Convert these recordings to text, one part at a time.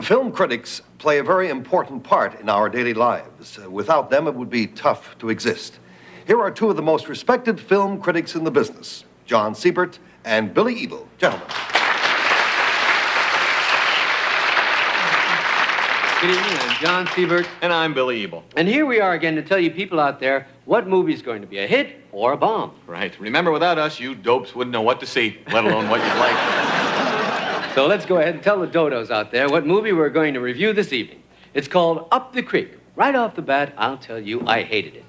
Film critics play a very important part in our daily lives. Without them, it would be tough to exist. Here are two of the most respected film critics in the business, John Siebert and Billy Ebel. Gentlemen. Good evening, I'm John Siebert. And I'm Billy Ebel. And here we are again to tell you people out there what movie's going to be a hit or a bomb. Right. Remember, without us, you dopes wouldn't know what to see, let alone what you'd like. So let's go ahead and tell the dodos out there what movie we're going to review this evening. It's called Up the Creek. Right off the bat, I'll tell you, I hated it.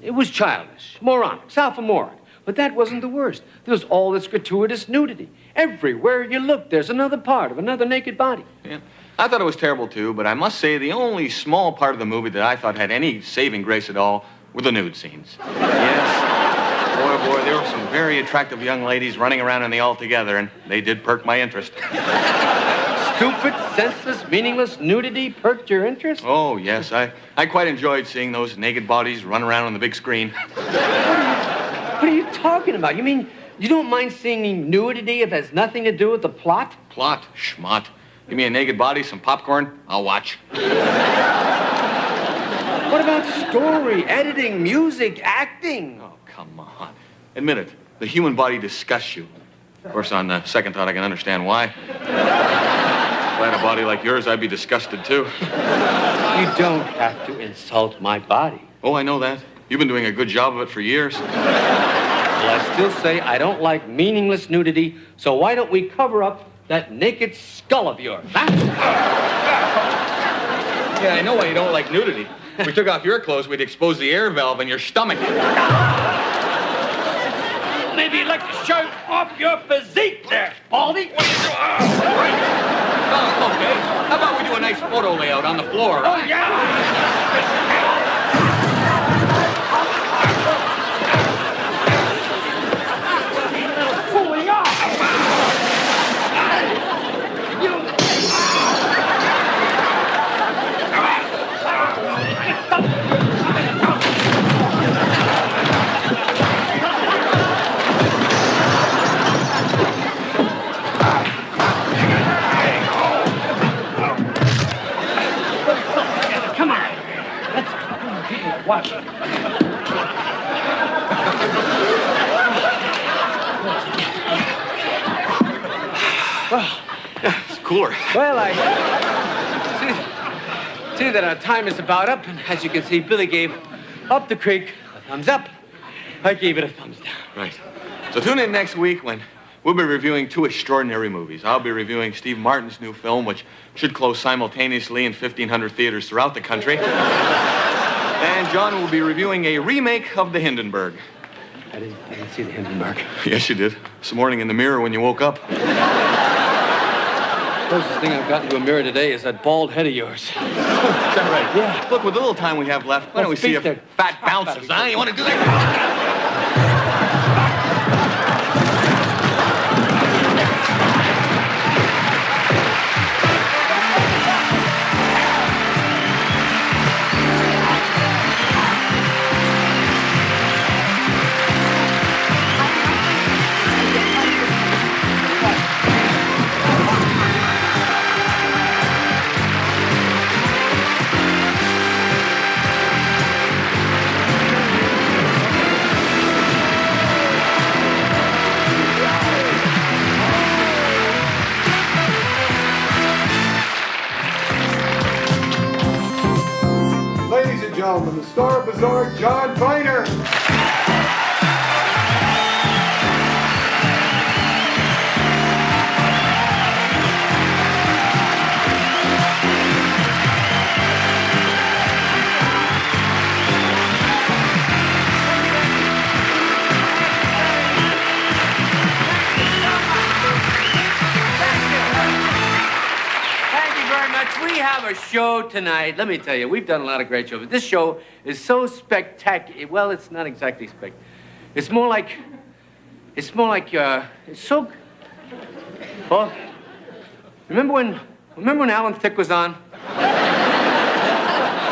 It was childish, moronic, sophomoric. But that wasn't the worst. There was all this gratuitous nudity. Everywhere you look, there's another part of another naked body. Yeah. I thought it was terrible, too, but I must say the only small part of the movie that I thought had any saving grace at all were the nude scenes. Yes. Boy, there were some very attractive young ladies running around in the all together, and they did perk my interest. Stupid, senseless, meaningless nudity perked your interest? Oh, yes. I quite enjoyed seeing those naked bodies run around on the big screen. What are you talking about? You mean you don't mind seeing nudity if it has nothing to do with the plot? Plot? Schmott. Give me a naked body, some popcorn, I'll watch. What about story, editing, music, acting? Oh, come on. Admit it. The human body disgusts you. Of course, on second thought, I can understand why. If I had a body like yours, I'd be disgusted, too. You don't have to insult my body. Oh, I know that. You've been doing a good job of it for years. Well, I still say I don't like meaningless nudity, so why don't we cover up that naked skull of yours, huh? Yeah, I know why you don't like nudity. If we took off your clothes, we'd expose the air valve in your stomach. Maybe you'd like to show off your physique there, Baldy. Oh, okay. How about we do a nice photo layout on the floor? Oh, yeah. Watch. Well, yeah, it's cooler. Well, I see that our time is about up, and as you can see, Billy gave Up the Creek a thumbs up. I gave it a thumbs down. Right. So tune in next week when we'll be reviewing two extraordinary movies. I'll be reviewing Steve Martin's new film, which should close simultaneously in 1,500 theaters throughout the country. And John will be reviewing a remake of The Hindenburg. I didn't see The Hindenburg. Yes, you did. This morning in the mirror when you woke up. Closest thing I've gotten to a mirror today is that bald head of yours. Is that right? Yeah. Look, with the little time we have left, why don't we see if fat bounces, huh? You want to do that? Gentlemen, the star of Bazaar, John Viner. We have a show tonight. Let me tell you, we've done a lot of great shows. But this show is so spectacular. Well, it's not exactly spectacular. It's more like, it's so. Well, remember when Alan Thicke was on?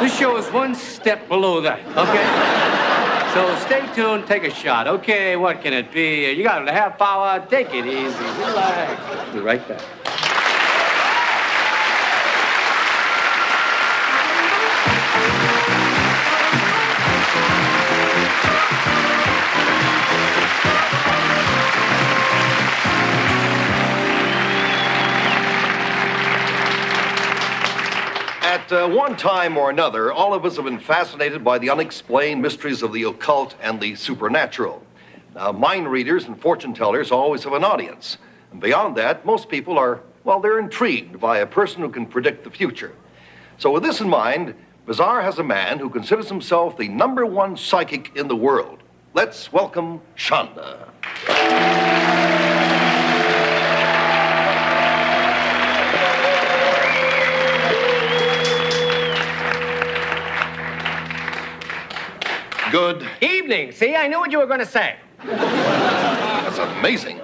This show is one step below that. Okay. So stay tuned. Take a shot. Okay, what can it be? You got a half hour. Take it easy. Relax. Be right back. At one time or another, all of us have been fascinated by the unexplained mysteries of the occult and the supernatural. Now, mind readers and fortune tellers always have an audience. And beyond that, most people are, well, they're intrigued by a person who can predict the future. So with this in mind, Bazaar has a man who considers himself the #1 psychic in the world. Let's welcome Shonda. Good. Evening. See, I knew what you were going to say. That's amazing.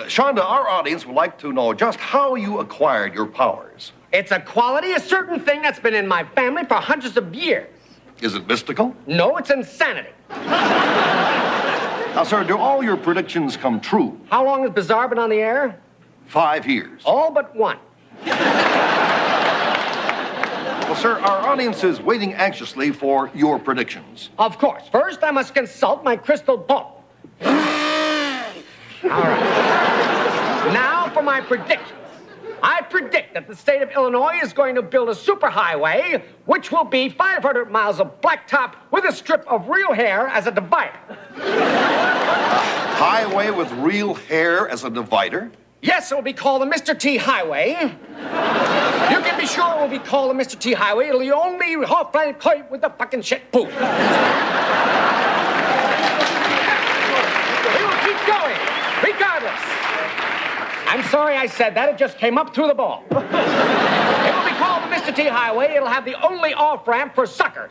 Shonda, our audience would like to know just how you acquired your powers. It's a quality, a certain thing that's been in my family for hundreds of years. Is it mystical? No, it's insanity. Now, sir, do all your predictions come true? How long has Bazaar been on the air? 5 years. All but one. Well, sir, our audience is waiting anxiously for your predictions. Of course. First, I must consult my crystal ball. All right. Now for my predictions. I predict that the state of Illinois is going to build a superhighway, which will be 500 miles of blacktop with a strip of real hair as a divider. Highway with real hair as a divider? Yes, it will be called the Mr. T Highway. You can be sure it will be called the Mr. T Highway. It'll be only half-line clip with the fucking shit poop. We will keep going, regardless. I'm sorry I said that. It just came up through the ball. It will be called the Mr. T Highway. It'll have the only off-ramp for suckers.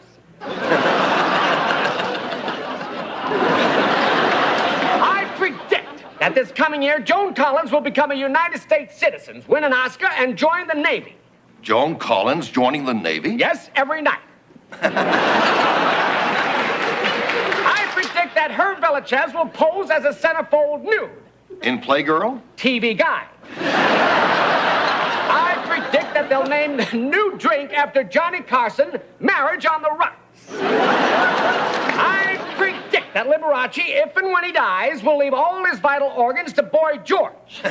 I predict that this coming year, Joan Collins will become a United States citizen, win an Oscar, and join the Navy. Joan Collins joining the Navy? Yes, every night. I predict that Herb Villachez will pose as a centerfold nude. In Playgirl? TV Guide. I predict that they'll name the new drink after Johnny Carson, Marriage on the Rocks. I predict that Liberace, if and when he dies, will leave all his vital organs to Boy George.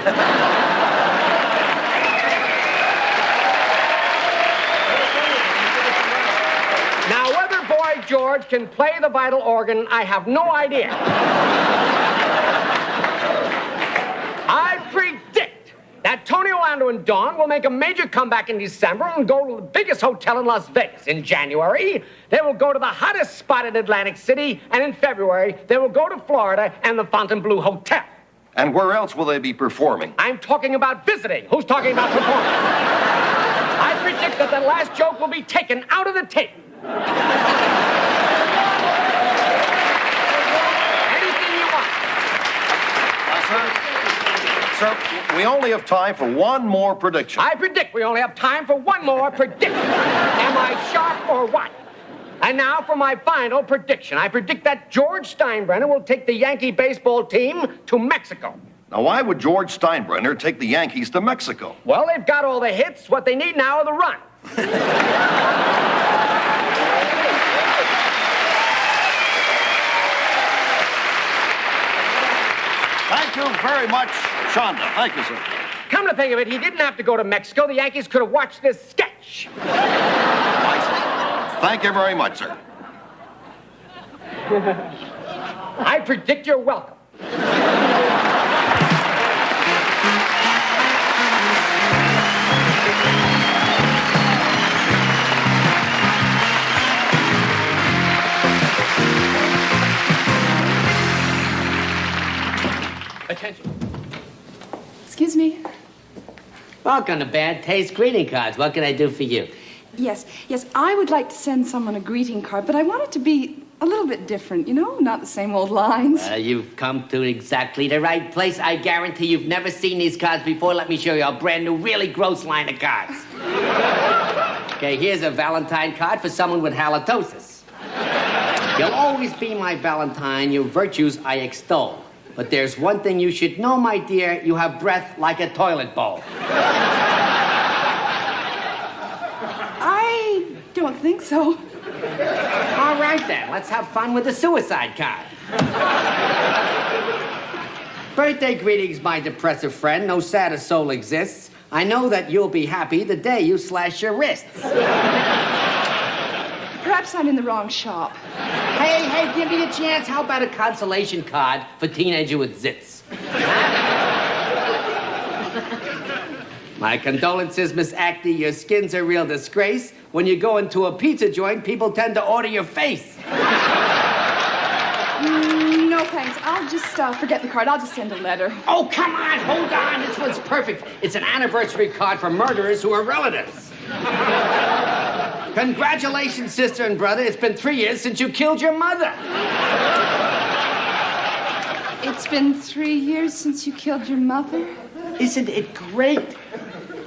Now, whether Boy George can play the vital organ, I have no idea. I predict that Tony Orlando and Dawn will make a major comeback in December and go to the biggest hotel in Las Vegas. In January, they will go to the hottest spot in Atlantic City, and in February, they will go to Florida and the Fontainebleau Hotel. And where else will they be performing? I'm talking about visiting. Who's talking about performing? I predict that the last joke will be taken out of the tape. Anything you want. Sir, we only have time for one more prediction. I predict we only have time for one more prediction. Am I sharp or what? And now for my final prediction. I predict that George Steinbrenner will take the Yankee baseball team to Mexico. Now, why would George Steinbrenner take the Yankees to Mexico? Well, they've got all the hits. What they need now are the runs. Thank you very much, Shonda. Thank you, sir. Come to think of it, he didn't have to go to Mexico. The Yankees could have watched this sketch. Thank you very much, sir. I predict you're welcome. Attention. Excuse me. Welcome to Bad Taste Greeting Cards. What can I do for you? Yes, I would like to send someone a greeting card, but I want it to be a little bit different, you know? Not the same old lines. You've come to exactly the right place. I guarantee you've never seen these cards before. Let me show you a brand new, really gross line of cards. Okay, here's a Valentine card for someone with halitosis. You'll always be my Valentine. Your virtues I extol. But there's one thing you should know, my dear. You have breath like a toilet bowl. I don't think so. All right, then. Let's have fun with the suicide card. Birthday greetings, my depressive friend. No sadder soul exists. I know that you'll be happy the day you slash your wrists. Perhaps I'm in the wrong shop. Hey, give me a chance. How about a consolation card for teenager with zits? My condolences, Miss Acne. Your skin's a real disgrace. When you go into a pizza joint, people tend to order your face. No, thanks. I'll just forget the card. I'll just send a letter. Oh, come on. Hold on. This one's perfect. It's an anniversary card for murderers who are relatives. Congratulations, sister and brother. It's been 3 years since you killed your mother. It's been 3 years since you killed your mother? Isn't it great?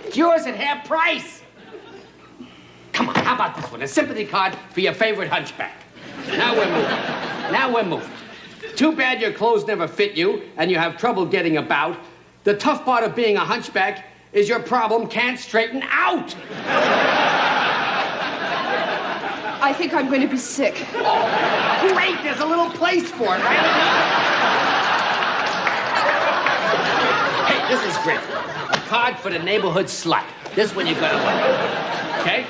It's yours at half price. Come on, how about this one? A sympathy card for your favorite hunchback. Now we're moving. Too bad your clothes never fit you and you have trouble getting about. The tough part of being a hunchback is your problem can't straighten out. I think I'm going to be sick. Oh, great, there's a little place for it, right? Hey, this is great. A card for the neighborhood slut. This one you're gonna like. Okay?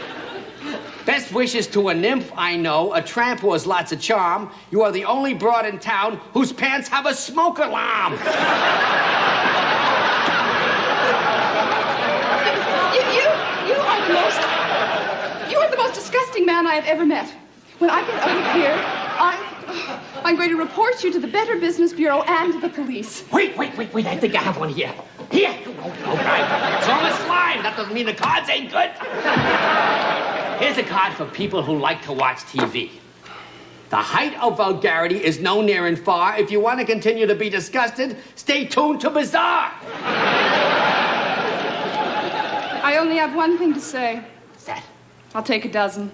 Best wishes to a nymph I know, a tramp who has lots of charm. You are the only broad in town whose pants have a smoke alarm. You are the most disgusting man I have ever met. When I get out of here, I'm going to report you to the Better Business Bureau and the police. Wait. I think I have one here. Here. Oh, right. It's on the slime. That doesn't mean the cards ain't good. Here's a card for people who like to watch TV. The height of vulgarity is no near and far. If you want to continue to be disgusted, stay tuned to Bizarre. I only have one thing to say. What's that? I'll take a dozen.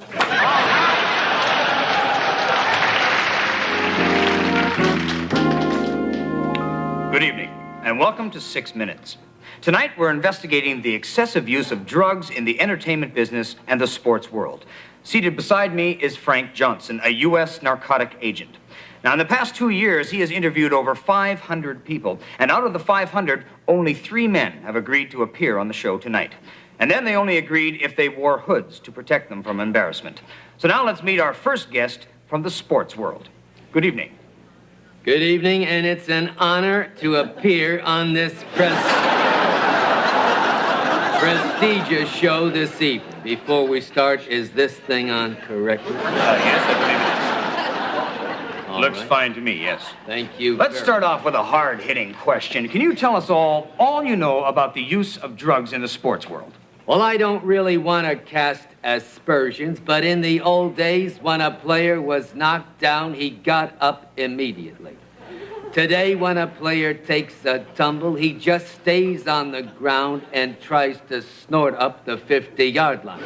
Good evening, and welcome to 6 Minutes. Tonight, we're investigating the excessive use of drugs in the entertainment business and the sports world. Seated beside me is Frank Johnson, a U.S. narcotic agent. Now, in the past 2 years, he has interviewed over 500 people, and out of the 500, only 3 men have agreed to appear on the show tonight. And then they only agreed if they wore hoods to protect them from embarrassment. So now let's meet our first guest from the sports world. Good evening. Good evening, and it's an honor to appear on this prestigious show this evening. Before we start, is this thing on correctly? Yes, I believe it is. Looks fine to me, yes. Thank you. Let's start off with a hard-hitting question. Can you tell us all you know about the use of drugs in the sports world? Well, I don't really want to cast aspersions, but in the old days, when a player was knocked down, he got up immediately. Today, when a player takes a tumble, he just stays on the ground and tries to snort up the 50-yard line.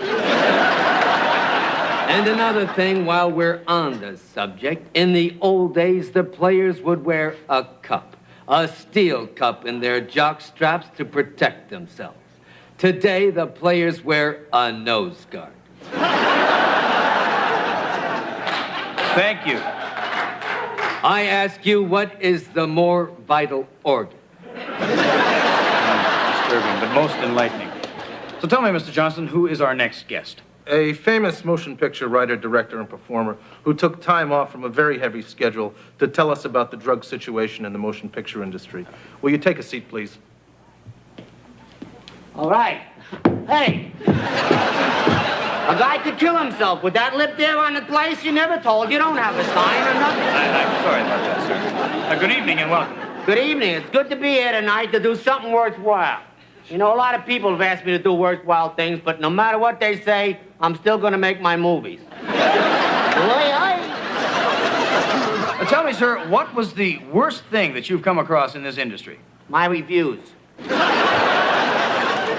And another thing, while we're on the subject, in the old days, the players would wear a cup, a steel cup in their jock straps to protect themselves. Today, the players wear a nose guard. Thank you. I ask you, what is the more vital organ? Disturbing, but most enlightening. So tell me, Mr. Johnson, who is our next guest? A famous motion picture writer, director, and performer who took time off from a very heavy schedule to tell us about the drug situation in the motion picture industry. Will you take a seat, please? All right. Hey. A guy could kill himself with that lip there on the place you never told. You don't have a sign or nothing. I'm sorry about that, sir. Good evening and welcome. Good evening. It's good to be here tonight to do something worthwhile. You know, a lot of people have asked me to do worthwhile things, but no matter what they say, I'm still going to make my movies. Tell me, sir, what was the worst thing that you've come across in this industry? My reviews.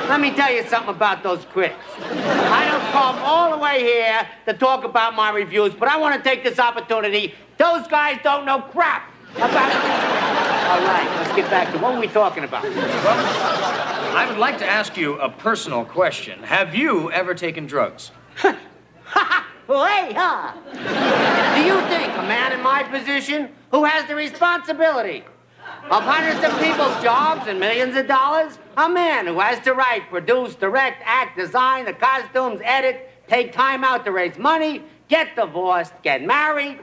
Let me tell you something about those critics. I don't come all the way here to talk about my reviews, but I want to take this opportunity. Those guys don't know crap about... All right, let's get back to what were we talking about? Well, I would like to ask you a personal question. Have you ever taken drugs? Well, hey, huh? Do you think a man in my position who has the responsibility of hundreds of people's jobs and millions of dollars? A man who has to write, produce, direct, act, design the costumes, edit, take time out to raise money, get divorced, get married,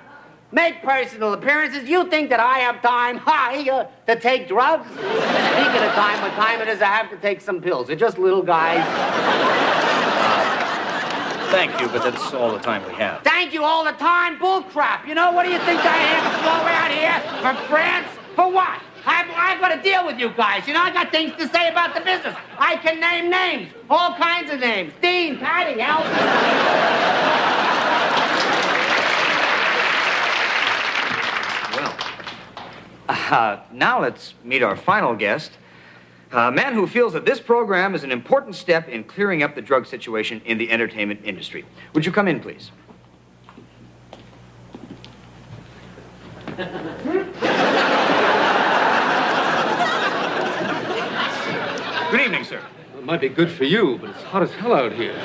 make personal appearances. You think that I have time, to take drugs? Speaking of time, what time it is, I have to take some pills. They're just little guys. Thank you, but that's all the time we have. Thank you all the time? Bull crap. You know, what do you think I am to go around here from France? For what? I've got to deal with you guys. You know, I got things to say about the business. I can name names, all kinds of names. Dean, Patty, Alvin. Well, now let's meet our final guest. A man who feels that this program is an important step in clearing up the drug situation in the entertainment industry. Would you come in, please? Good evening, sir. It might be good for you, but it's hot as hell out here. It's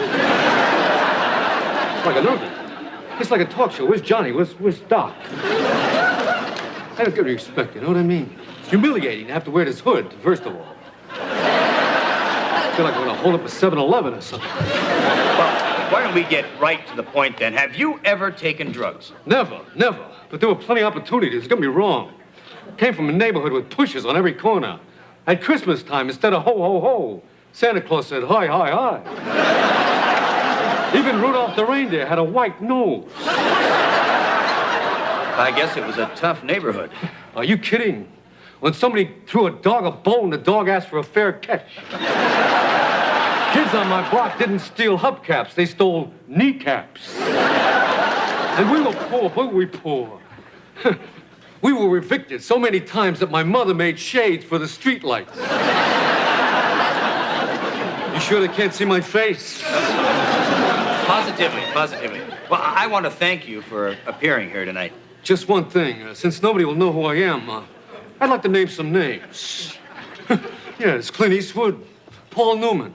like an oven. It's like a talk show. Where's Johnny? Where's Doc? I don't get what you expect, you know what I mean? It's humiliating to have to wear this hood, first of all. I feel like I'm going to hold up a 7-Eleven or something. Well, why don't we get right to the point, then? Have you ever taken drugs? Never. But there were plenty of opportunities. Don't get me wrong. Came from a neighborhood with pushes on every corner. At Christmas time, instead of ho, ho, ho, Santa Claus said hi, hi, hi. Even Rudolph the reindeer had a white nose. I guess it was a tough neighborhood. Are you kidding? When somebody threw a dog a bone, the dog asked for a fair catch. Kids on my block didn't steal hubcaps, they stole kneecaps. And we were poor, boy, we poor. We were evicted so many times that my mother made shades for the streetlights. You sure they can't see my face? Positively. Well, I want to thank you for appearing here tonight. Just one thing. Since nobody will know who I am, I'd like to name some names. Yes, Clint Eastwood, Paul Newman,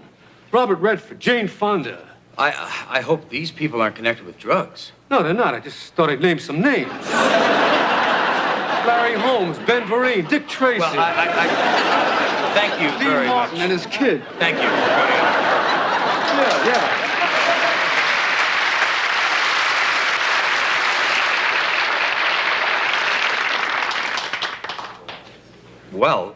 Robert Redford, Jane Fonda. I hope these people aren't connected with drugs. No, they're not. I just thought I'd name some names. Larry Holmes, Ben Vereen, Dick Tracy. Well, I thank you Dean very Martin much. and his kid. Thank you for coming on. Yeah. Well,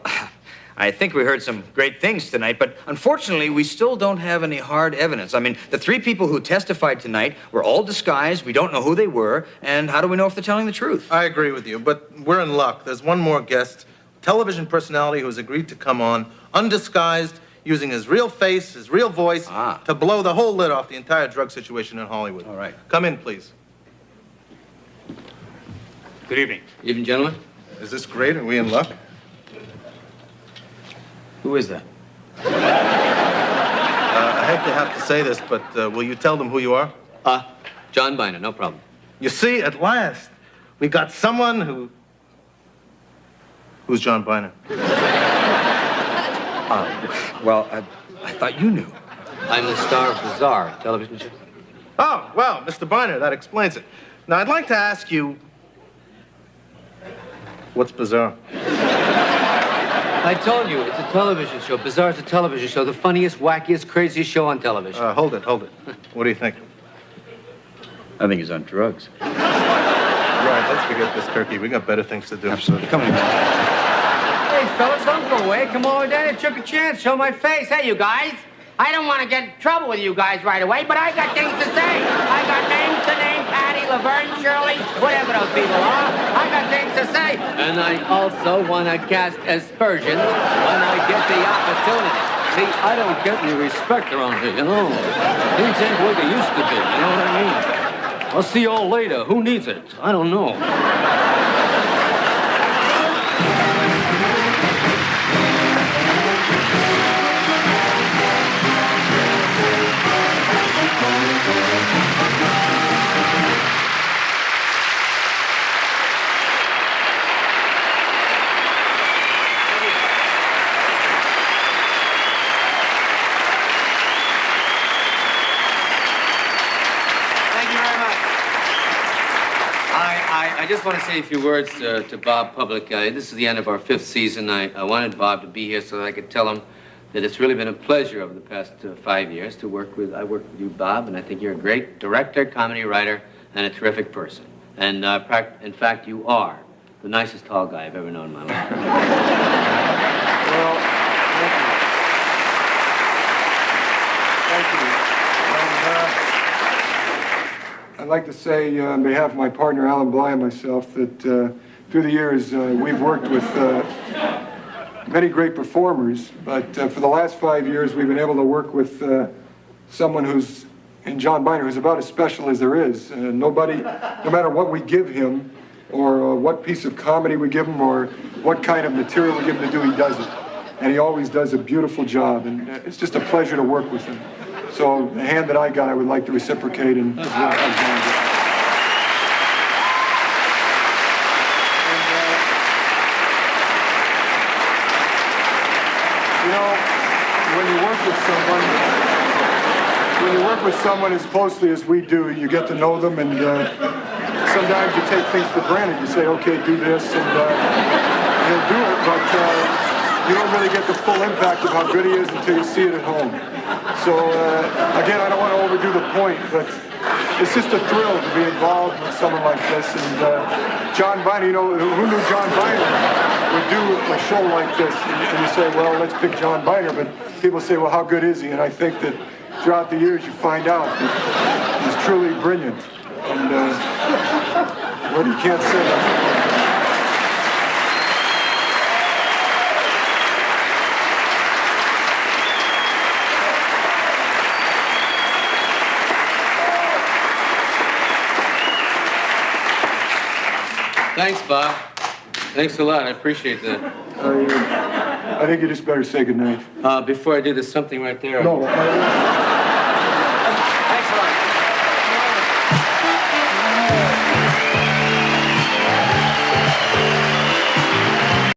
I think we heard some great things tonight, but unfortunately, we still don't have any hard evidence. I mean, the three people who testified tonight were all disguised. We don't know who they were, and how do we know if they're telling the truth? I agree with you, but we're in luck. There's one more guest, television personality who has agreed to come on, undisguised, using his real face, his real voice, to blow the whole lid off the entire drug situation in Hollywood. All right. Come in, please. Good evening. Evening, gentlemen. Is this great? Are we in luck? Who is that? I hate to have to say this, but will you tell them who you are? John Biner, no problem. You see, at last, we got someone who's John Biner? Well, I thought you knew. I'm the star of Bizarre television show. Oh, well, Mr. Biner, that explains it. Now, I'd like to ask you, what's Bizarre? I told you, it's a television show. Bizarre's a television show. The funniest, wackiest, craziest show on television. Hold it. What do you think? I think he's on drugs. Right, let's forget this turkey. We got better things to do. Absolutely. Come on. Hey, fellas, don't go away. Come over there and took a chance. Show my face. Hey, you guys. I don't want to get in trouble with you guys right away, but I got things to say. I got names to name, Patty, Laverne, Shirley, whatever those people are. I got things to say. And I also want to cast aspersions when I get the opportunity. See, I don't get any respect around here, you know. Things ain't what they used to be, you know what I mean? I'll see you all later. Who needs it? I don't know. I just want to say a few words to Bob Public. This is the end of our 5th season. I wanted Bob to be here so that I could tell him that it's really been a pleasure over the past 5 years to work with. I worked with you, Bob, and I think you're a great director, comedy writer, and a terrific person. And in fact, you are the nicest tall guy I've ever known in my life. Well, thank you. I'd like to say on behalf of my partner, Alan Bly, and myself, that through the years, we've worked with many great performers, but for the last 5 years, we've been able to work with someone who's, in John Biner, who's about as special as there is. Nobody, no matter what we give him, or what piece of comedy we give him, or what kind of material we give him to do, he does it. And he always does a beautiful job, and it's just a pleasure to work with him. So the hand that I got, I would like to reciprocate and you know, when you work with someone as closely as we do, you get to know them, and sometimes you take things for granted. You say, okay, do this, and he'll do it, but you don't really get the full impact of how good he is until you see it at home. So, again, I don't want to overdo the point, but it's just a thrill to be involved with someone like this. And John Biner, you know, who knew John Biner would do a show like this? And you say, well, let's pick John Biner, but people say, well, how good is he? And I think that throughout the years you find out that he's truly brilliant. And what you can't say. Thanks, Bob. Thanks a lot. I appreciate that. I think you just better say goodnight. Before I do, there's something right there. No. Thanks a lot.